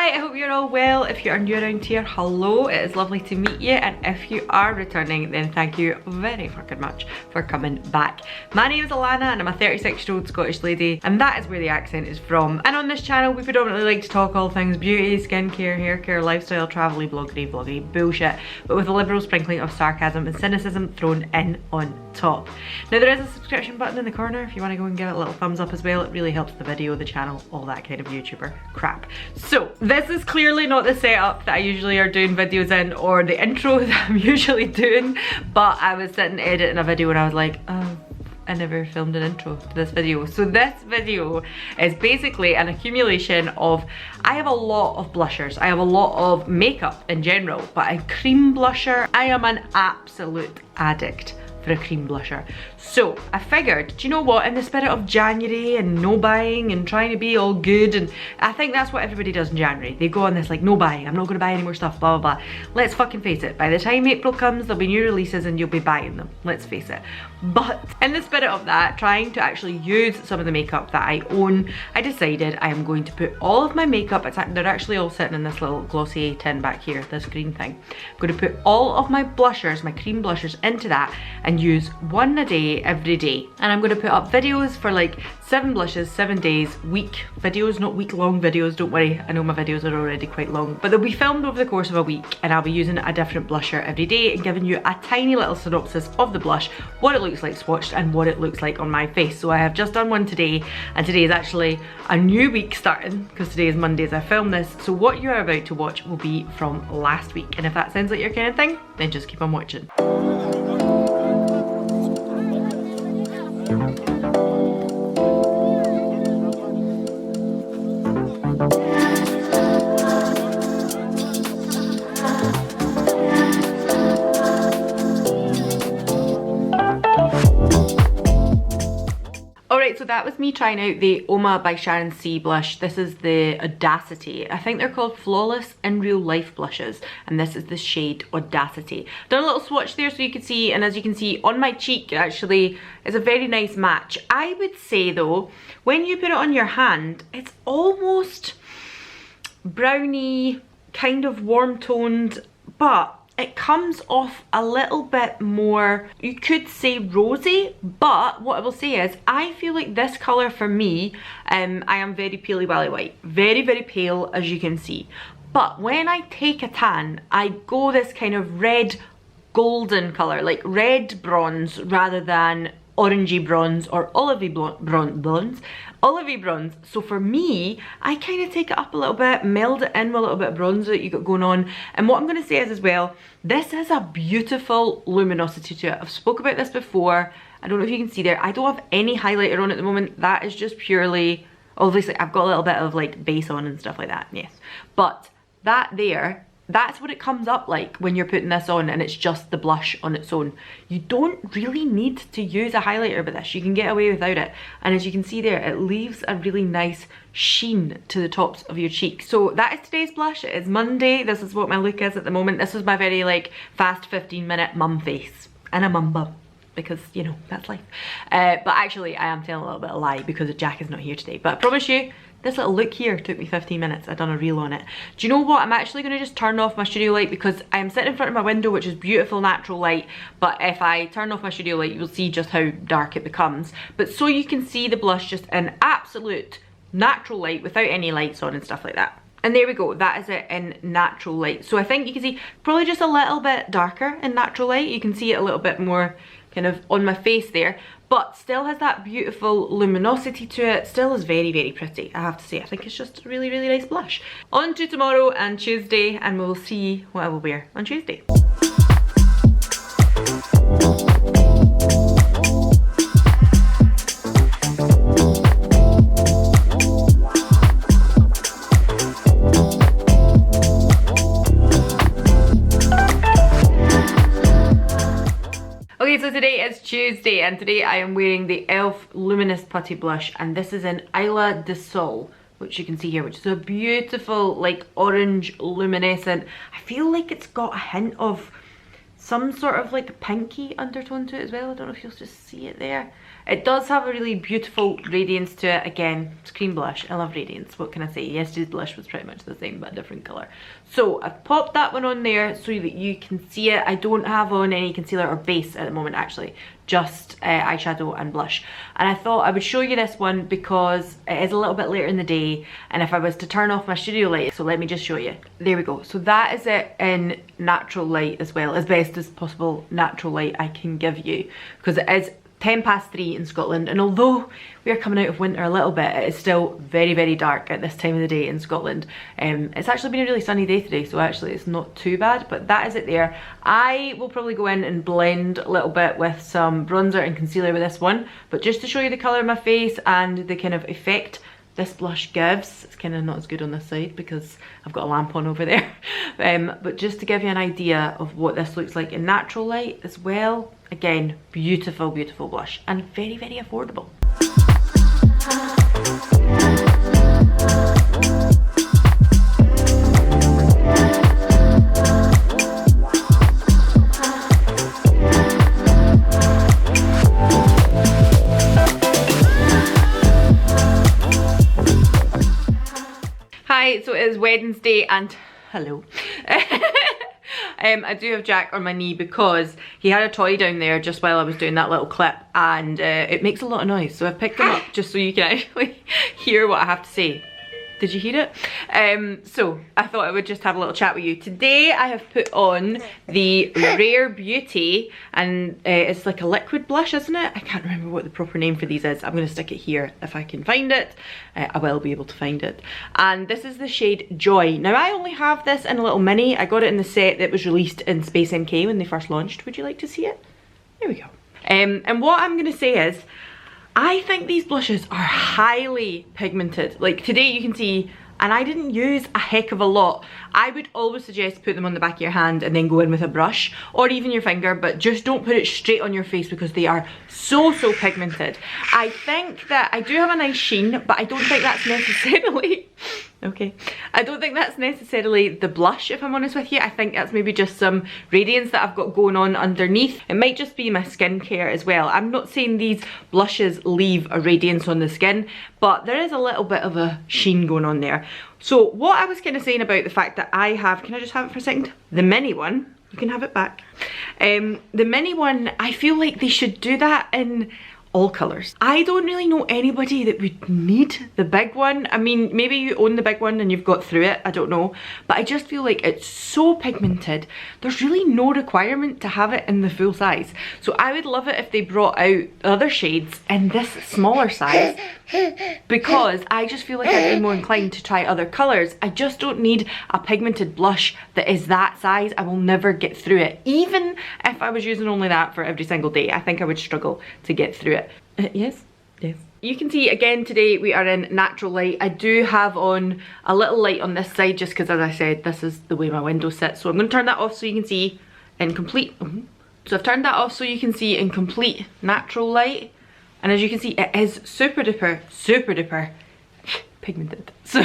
Hi, I hope you're all well. If you are new around here, hello, it is lovely to meet you, and if you are returning, then thank you very fucking much for coming back. My name is Alana and I'm a 36-year-old Scottish lady, and that is where the accent is from. And on this channel we predominantly like to talk all things beauty, skincare, hair care, lifestyle, travel-y, vloggery bullshit, but with a liberal sprinkling of sarcasm and cynicism thrown in on top. Now there is a subscription button in the corner if you want to go and give it a little thumbs up as well. It really helps the video, the channel, all that kind of YouTuber crap. So this is clearly not the setup that I usually are doing videos in, or the intro that I'm usually doing, but I was sitting editing a video and I was like, oh, I never filmed an intro to this video. So this video is basically an accumulation of, I have a lot of blushers, I have a lot of makeup in general, but a cream blusher, I am an absolute addict for a cream blusher. So I figured, do you know what, in the spirit of January and no buying and trying to be all good, and I think that's what everybody does in January. They go on this like, no buying, I'm not gonna buy any more stuff, blah blah blah. Let's fucking face it, by the time April comes there'll be new releases and you'll be buying them, let's face it. But in the spirit of that, trying to actually use some of the makeup that I own, I decided I am going to put all of my makeup, they're actually all sitting in this little glossy tin back here, this green thing. I'm going to put all of my blushers, my cream blushers, into that and use one a day every day. And I'm going to put up videos for like 7 blushes, 7 days, week videos, not week long videos, don't worry, I know my videos are already quite long, but they'll be filmed over the course of a week and I'll be using a different blusher every day and giving you a tiny little synopsis of the blush, what it looks like swatched and what it looks like on my face. So I have just done one today, and today is actually a new week starting because today is Monday as I film this, so what you are about to watch will be from last week, and if that sounds like your kind of thing, then just keep on watching. Alright, so that was me trying out the Oma by Sharon C blush. This is the Audacity. I think they're called Flawless in Real Life blushes, and this is the shade Audacity. Done a little swatch there so you can see, and as you can see on my cheek, it actually is a very nice match. I would say though, when you put it on your hand, it's almost browny, kind of warm toned, but it comes off a little bit more, you could say rosy, but what I will say is, I feel like this colour for me, I am very peely wally white. Very, very pale, as you can see. But when I take a tan, I go this kind of red golden colour, like red bronze rather than orangey bronze or olivey bronze. So for me, I kind of take it up a little bit, meld it in with a little bit of bronze that you got going on. And what I'm going to say is as well, this has a beautiful luminosity to it. I've spoke about this before. I don't know if you can see there. I don't have any highlighter on at the moment. That is just purely, obviously I've got a little bit of like base on and stuff like that, yes. But that there, that's what it comes up like when you're putting this on and it's just the blush on its own. You don't really need to use a highlighter with this. You can get away without it. And as you can see there, it leaves a really nice sheen to the tops of your cheeks. So that is today's blush. It is Monday. This is what my look is at the moment. This is my very like fast 15-minute mum face. And a mum bum, because you know, that's life. But actually I am telling a little bit of a lie because Jack is not here today. But I promise you, this little look here took me 15 minutes. I've done a reel on it. Do you know what? I'm actually going to just turn off my studio light because I'm sitting in front of my window, which is beautiful natural light. But if I turn off my studio light, you'll see just how dark it becomes. But so you can see the blush just in absolute natural light without any lights on and stuff like that. And there we go, that is it in natural light. So I think you can see probably just a little bit darker in natural light. You can see it a little bit more kind of on my face there, but still has that beautiful luminosity to it. Still is very, very pretty, I have to say. I think it's just a really, really nice blush. On to tomorrow and Tuesday, and we'll see what I will wear on Tuesday. Okay, so today is Tuesday and today I am wearing the e.l.f. Luminous Putty Blush, and this is in Isla de Sol, which you can see here, which is a beautiful like orange luminescent. I feel like it's got a hint of some sort of like pinky undertone to it as well. I don't know if you'll just see it there. It does have a really beautiful radiance to it. Again, it's cream blush. I love radiance. What can I say? Yesterday's blush was pretty much the same but a different colour. So I've popped that one on there so that you can see it. I don't have on any concealer or base at the moment actually. Just eyeshadow and blush. And I thought I would show you this one because it is a little bit later in the day and if I was to turn off my studio light, so let me just show you. There we go. So that is it in natural light as well, as best as possible natural light I can give you, because it is 3:10 in Scotland, and although we are coming out of winter a little bit, it is still very, very dark at this time of the day in Scotland. It's actually been a really sunny day today, so actually it's not too bad, but that is it there. I will probably go in and blend a little bit with some bronzer and concealer with this one, but just to show you the colour of my face and the kind of effect this blush gives. It's kind of not as good on this side because I've got a lamp on over there. But just to give you an idea of what this looks like in natural light as well. Again, beautiful, beautiful blush and very, very affordable. Hi, so it is Wednesday and hello. I do have Jack on my knee because he had a toy down there just while I was doing that little clip, and it makes a lot of noise, so I've picked him up just so you can actually hear what I have to say. Did you hear it? So I thought I would just have a little chat with you. Today I have put on the Rare Beauty, and it's like a liquid blush, isn't it? I can't remember what the proper name for these is. I'm going to stick it here if I can find it. I will be able to find it. And this is the shade Joy. Now I only have this in a little mini. I got it in the set that was released in Space NK when they first launched. Would you like to see it? There we go. And what I'm going to say is, I think these blushes are highly pigmented. Like today you can see, and I didn't use a heck of a lot. I would always suggest put them on the back of your hand and then go in with a brush or even your finger, but just don't put it straight on your face because they are so pigmented. I think that I do have a nice sheen, but I don't think that's necessarily okay, I don't think that's necessarily the blush, if I'm honest with you. I think that's maybe just some radiance that I've got going on underneath. It might just be my skincare as well. I'm not saying these blushes leave a radiance on the skin, but there is a little bit of a sheen going on there. So what I was kind of saying about the fact that I have, can I just have it for a second? The mini one, you can have it back. The mini one, I feel like they should do that in all colours. I don't really know anybody that would need the big one. I mean, maybe you own the big one and you've got through it, I don't know. But I just feel like it's so pigmented, there's really no requirement to have it in the full size. So I would love it if they brought out other shades in this smaller size, because I just feel like I'd be more inclined to try other colours. I just don't need a pigmented blush that is that size. I will never get through it. Even if I was using only that for every single day, I think I would struggle to get through it. Yes, yes. You can see again today we are in natural light. I do have on a little light on this side just because, as I said, this is the way my window sits. So I'm going to turn that off so you can see in complete... So I've turned that off so you can see in complete natural light. And as you can see, it is super duper pigmented. So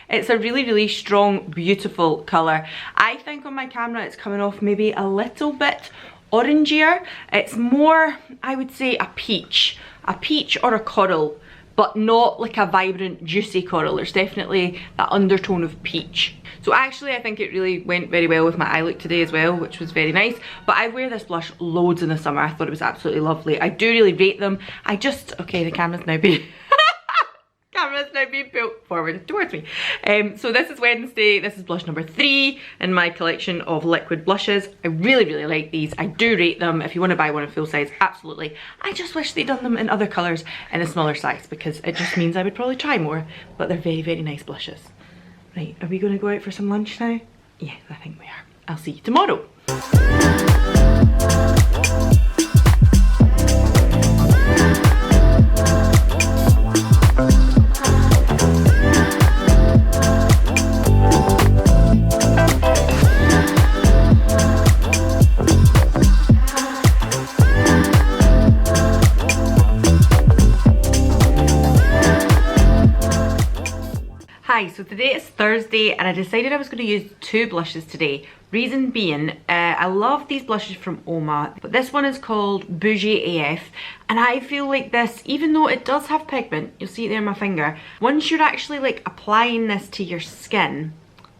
it's a really, really strong, beautiful colour. I think on my camera it's coming off maybe a little bit orangier. It's more, I would say, a peach or a coral, but not like a vibrant, juicy coral. There's definitely that undertone of peach. So actually I think it really went very well with my eye look today as well, which was very nice. But I wear this blush loads in the summer. I thought it was absolutely lovely. I do really rate them. I just, okay, the camera's now being camera's now being built forward towards me. So this is Wednesday. This is blush number 3 in my collection of liquid blushes. I really, really like these. I do rate them. If you want to buy one in full size, absolutely. I just wish they'd done them in other colours in a smaller size, because it just means I would probably try more. But they're very, very nice blushes. Right, are we going to go out for some lunch now? Yes, I think we are. I'll see you tomorrow. Hi, so today is Thursday and I decided I was going to use 2 blushes today Reason being, I love these blushes from Oma, but this one is called Bougie AF, and I feel like this, even though it does have pigment, you'll see it there on my finger, once you're actually like applying this to your skin,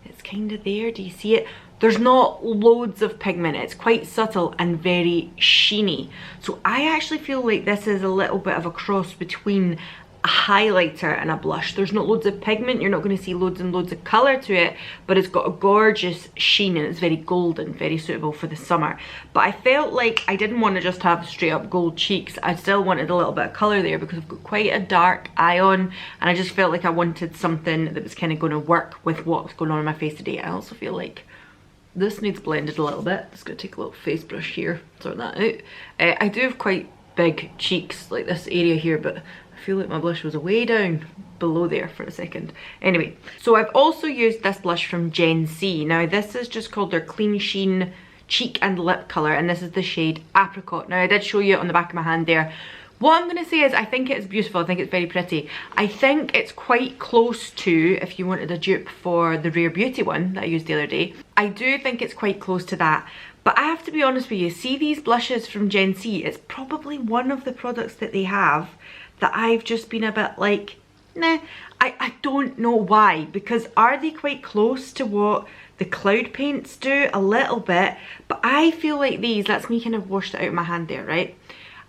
it's kind of there, do you see it? There's not loads of pigment, it's quite subtle and very sheeny. So I actually feel like this is a little bit of a cross between a highlighter and a blush. There's not loads of pigment, you're not going to see loads and loads of colour to it, but it's got a gorgeous sheen and it's very golden, very suitable for the summer. But I felt like I didn't want to just have straight up gold cheeks, I still wanted a little bit of colour there because I've got quite a dark eye on, and I just felt like I wanted something that was kind of going to work with what's going on in my face today. I also feel like this needs blended a little bit. Just going to take a little face brush here, sort that out. I do have quite big cheeks, like this area here, but I feel like my blush was way down below there for a second. Anyway, so I've also used this blush from Gen C. Now this is just called their Clean Sheen Cheek and Lip Colour, and this is the shade Apricot. Now I did show you it on the back of my hand there. What I'm going to say is I think it's beautiful, I think it's very pretty. I think it's quite close to, if you wanted a dupe for the Rare Beauty one that I used the other day, I do think it's quite close to that. But I have to be honest with you, see these blushes from Gen C, it's probably one of the products that they have that I've just been a bit like, nah, I don't know why, because are they quite close to what the Cloud Paints do? A little bit, but I feel like these, that's me kind of washed it out of my hand there, right?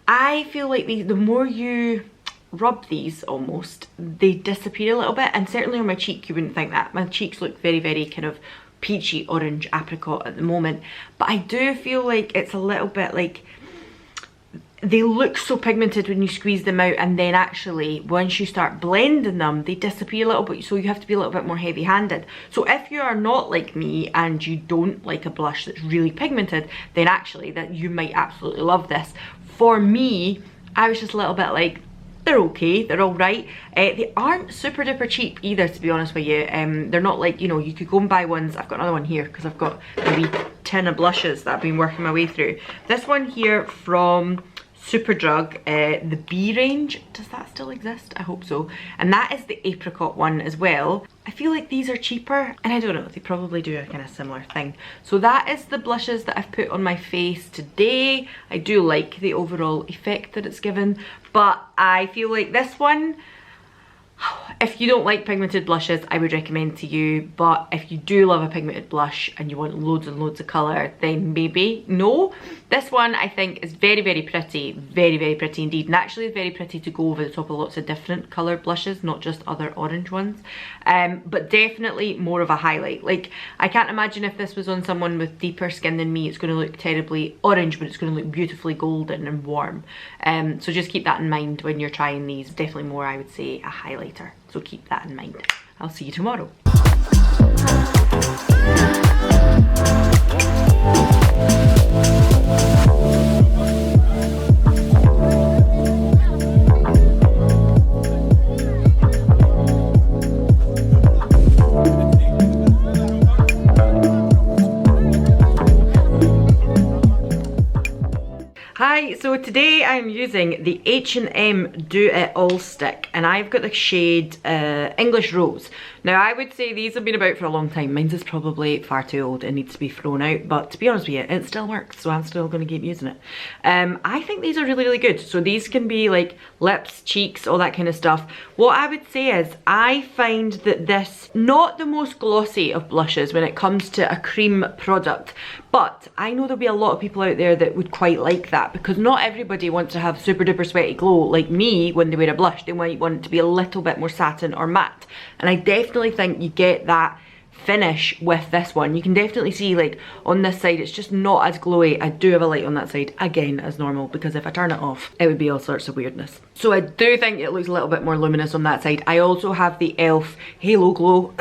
I feel like these, the more you rub these almost, they disappear a little bit, and certainly on my cheek you wouldn't think that. My cheeks look very, very kind of peachy orange apricot at the moment, but I do feel like it's a little bit like, they look so pigmented when you squeeze them out, and then actually once you start blending them they disappear a little bit, so you have to be a little bit more heavy handed. So if you are not like me and you don't like a blush that's really pigmented, then actually that you might absolutely love this. For me, I was just a little bit like, they're okay, they're all right. They aren't super duper cheap either, to be honest with you. They're not like, you know, you could go and buy ones. I've got another one here because I've got a wee tin of blushes that I've been working my way through. This one here from Superdrug, the B range, does that still exist? I hope so. And that is the apricot one as well. I feel like these are cheaper, and I don't know, they probably do a kind of similar thing. So that is the blushes that I've put on my face today. I do like the overall effect that it's given, but I feel like this one, if you don't like pigmented blushes, I would recommend to you, but if you do love a pigmented blush and you want loads and loads of colour, then maybe no. This one I think is very, very pretty, very, very pretty indeed, and actually is very pretty to go over the top of lots of different coloured blushes, not just other orange ones, but definitely more of a highlight. Like, I can't imagine if this was on someone with deeper skin than me, it's going to look terribly orange, but it's going to look beautifully golden and warm. So just keep that in mind when you're trying these. Definitely more, I would say, a highlighter. So keep that in mind. I'll see you tomorrow. Hi, so today I'm using the H&M Do It All stick, and I've got the shade English Rose. Now I would say these have been about for a long time. Mine's is probably far too old, it needs to be thrown out, but to be honest with you, it still works, so I'm still going to keep using it. I think these are really, really good. So these can be like lips, cheeks, all that kind of stuff. What I would say is I find that this, not the most glossy of blushes when it comes to a cream product, but I know there'll be a lot of people out there that would quite like that, because not everybody wants to have super duper sweaty glow like me when they wear a blush. They might want it to be a little bit more satin or matte, and I definitely think you get that finish with this one. You can definitely see, like, on this side it's just not as glowy. I do have a light on that side again as normal, because if I turn it off it would be all sorts of weirdness. So I do think it looks a little bit more luminous on that side. I also have the e.l.f. Halo Glow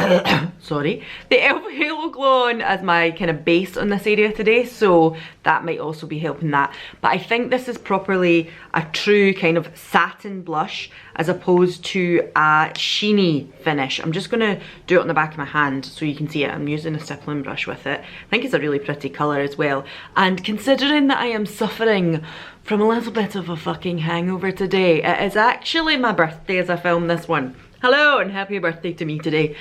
sorry, the e.l.f. Halo Glow on as my kind of base on this area today, so that might also be helping that. But I think this is properly a true kind of satin blush as opposed to a sheeny finish. I'm just gonna do it on the back of my hand so you can see it. I'm using a stippling brush with it. I think it's a really pretty colour as well, and considering that I am suffering from a little bit of a fucking hangover today, it is actually my birthday as I film this one. Hello and happy birthday to me today.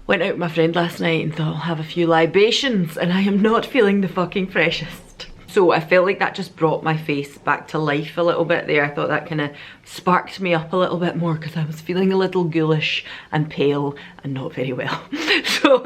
Went out with my friend last night and thought I'll have a few libations, and I am not feeling the fucking freshest. So I felt like that just brought my face back to life a little bit there. I thought that kind of sparked me up a little bit more because I was feeling a little ghoulish and pale and not very well. So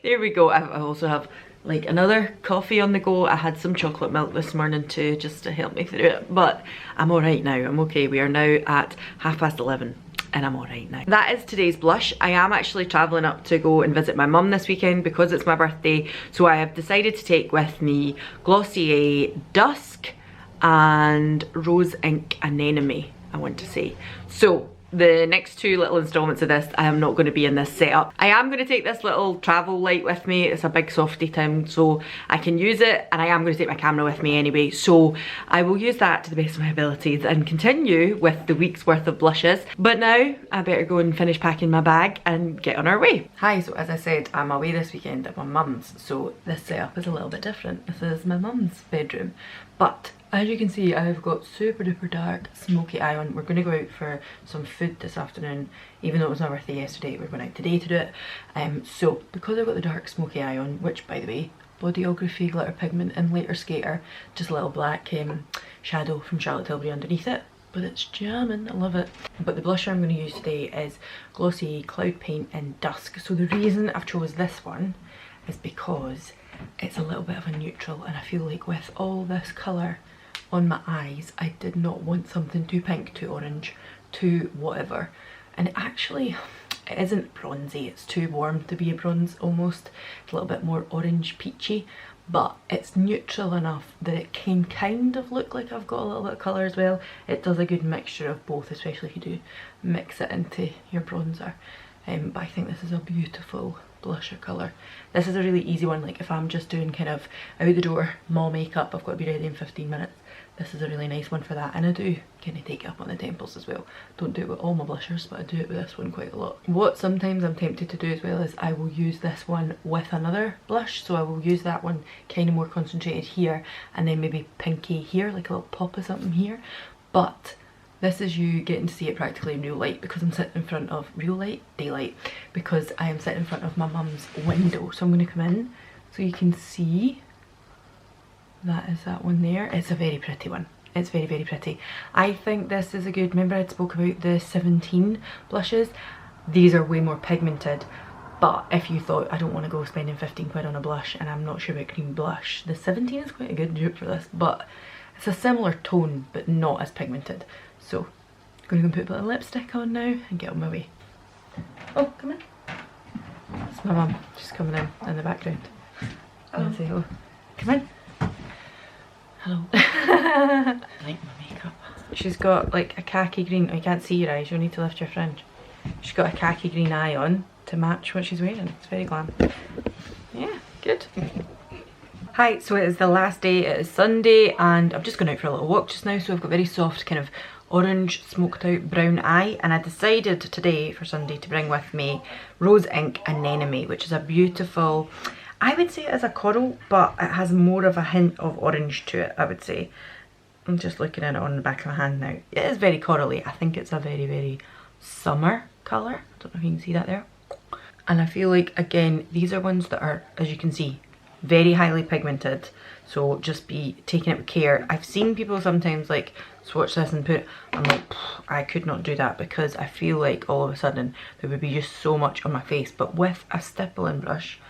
there we go. I also have like another coffee on the go. I had some chocolate milk this morning too, just to help me through it, but I'm all right now. I'm okay. We are now at 11:30 and I'm all right now. That is today's blush. I am actually traveling up to go and visit my mum this weekend because it's my birthday, so I have decided to take with me Glossier Dusk and Rose Ink Anemone, I want to say. So the next two little installments of this, I am not going to be in this setup. I am going to take this little travel light with me. It's a big softy thing, so I can use it, and I am going to take my camera with me anyway, so I will use that to the best of my abilities and continue with the week's worth of blushes. But now I better go and finish packing my bag and get on our way. Hi, so as I said, I'm away this weekend at my mum's, so this setup is a little bit different. This is my mum's bedroom, but as you can see, I've got super duper dark smoky eye on. We're going to go out for some food this afternoon, even though it was my birthday yesterday. We're going out today to do it. So because I've got the dark smoky eye on, which by the way, Bodyography glitter pigment in Later Skater, just a little black shadow from Charlotte Tilbury underneath it, but it's jamming, I love it. But the blusher I'm going to use today is Glossier Cloud Paint in Dusk. So the reason I've chose this one is because it's a little bit of a neutral, and I feel like with all this colour on my eyes, I did not want something too pink, too orange, too whatever. And it isn't bronzy, it's too warm to be a bronze almost. It's a little bit more orange peachy, but it's neutral enough that it can kind of look like I've got a little bit of colour as well. It does a good mixture of both, especially if you do mix it into your bronzer. But I think this is a beautiful blusher colour. This is a really easy one, like if I'm just doing kind of out the door mall makeup, I've got to be ready in 15 minutes. This is a really nice one for that, and I do kind of take it up on the temples as well. Don't do it with all my blushers, but I do it with this one quite a lot. What sometimes I'm tempted to do as well is I will use this one with another blush, so I will use that one kind of more concentrated here, and then maybe pinky here, like a little pop of something here. But this is you getting to see it practically in real light, because I'm sitting in front of real light, daylight, because I am sitting in front of my mum's window. So I'm going to come in so you can see. That is that one there. It's a very pretty one. It's very, very pretty. I think this is a good, remember I spoke about the 17 blushes? These are way more pigmented, but if you thought I don't want to go spending 15 quid on a blush and I'm not sure about cream blush, the 17 is quite a good dupe for this, but it's a similar tone but not as pigmented. So I'm going to go and put a bit of lipstick on now and get on my way. Oh, come in. It's my mum. She's coming in the background. I'll say, oh, come in. Hello. I like my makeup. She's got like a khaki green, oh, you can't see your eyes, you'll need to lift your fringe. She's got a khaki green eye on to match what she's wearing. It's very glam. Yeah, good. Hi, so it is the last day, it is Sunday, and I'm just going out for a little walk just now, so I've got very soft kind of orange smoked out brown eye, and I decided today for Sunday to bring with me Rose Ink Anemone, which is a beautiful, I would say it is a coral, but it has more of a hint of orange to it, I would say. I'm just looking at it on the back of my hand now. It is very corally. I think it's a very, very summer colour. I don't know if you can see that there. And I feel like, again, these are ones that are, as you can see, very highly pigmented. So just be taking it with care. I've seen people sometimes like swatch this and put, I'm like, I could not do that, because I feel like all of a sudden there would be just so much on my face. But with a stippling brush,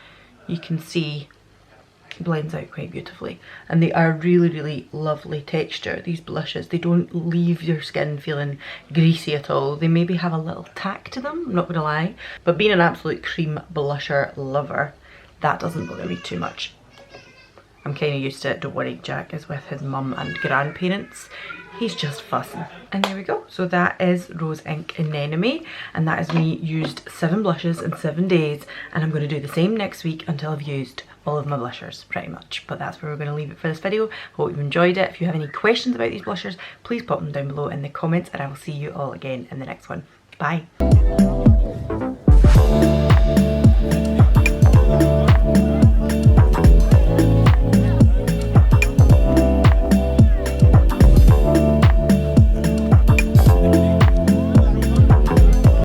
you can see it blends out quite beautifully, and they are really, really lovely texture. These blushes, they don't leave your skin feeling greasy at all. They maybe have a little tack to them, I'm not gonna lie, but being an absolute cream blusher lover, that doesn't bother me too much. I'm kind of used to it. Don't worry, Jack is with his mum and grandparents. He's just fussing. And there we go. So that is Rose Ink Anemone, and that is me used 7 blushes in 7 days, and I'm going to do the same next week until I've used all of my blushers pretty much. But that's where we're going to leave it for this video. Hope you've enjoyed it. If you have any questions about these blushers, please pop them down below in the comments, and I will see you all again in the next one. Bye.